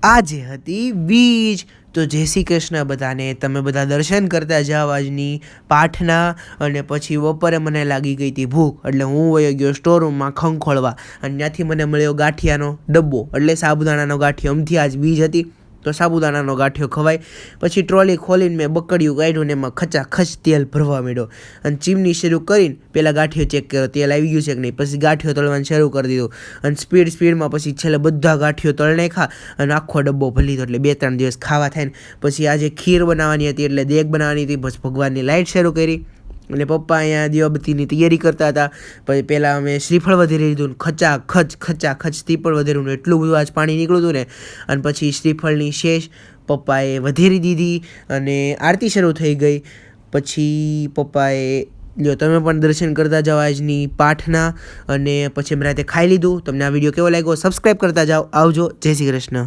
આજે હતી બીજ। તો જય શ્રી કૃષ્ણ બધાને। તમે બધા દર્શન કરતા જાઓ આજની પાઠના। અને પછી બપોરે મને લાગી ગઈ હતી ભૂખ, એટલે હું વયો ગયો સ્ટોરરૂમમાં ખંખોળવા। અને ત્યાંથી મને મળ્યો ગાંઠિયાનો ડબ્બો, એટલે સાબુદાણાનો ગાંઠિયો। અમથી આજ બીજ હતી તો સાબુદાણાનો ગાંઠિયો ખવાય। પછી ટ્રોલી ખોલીને મેં બકડિયું કાઢ્યું ને એમાં ખચાખચ તેલ ભરવા માંડ્યો। અને ચીમની શરૂ કરીને પહેલાં ગાંઠિયો ચેક કર્યો, તેલ આવી ગયું છે કે નહીં। પછી ગાંઠિયો તળવાનું શરૂ કરી દીધું અને સ્પીડમાં પછી છેલ્લે બધા ગાંઠિયો તળી નાખ્યા અને આખો ડબ્બો ભરી લીધો, એટલે 2-3 દિવસ ખાવા થાય ને। પછી આજે ખીર બનાવવાની હતી, એટલે દેગ બનાવવાની હતી। બસ ભગવાનની લાઈટ શરૂ કરી અને પપ્પા અહીંયા દીવાબત્તીની તૈયારી કરતા હતા। પછી પહેલાં અમે શ્રીફળ વધેરી લીધું ને ખચાખચ શ્રીફળ વધેરું ને એટલું બધું આજ પાણી નીકળ્યું હતું ને। અને પછી શ્રીફળની શેષ પપ્પાએ વધેરી દીધી અને આરતી શરૂ થઈ ગઈ। પછી પપ્પાએ લ્યો તમે પણ દર્શન કરતા જાઓ આજની પાઠના। અને પછી અમે રાતે ખાઈ લીધું। તમને આ વિડીયો કેવો લાગ્યો સબસ્ક્રાઈબ કરતા જાઓ। આવજો, જય શ્રી કૃષ્ણ।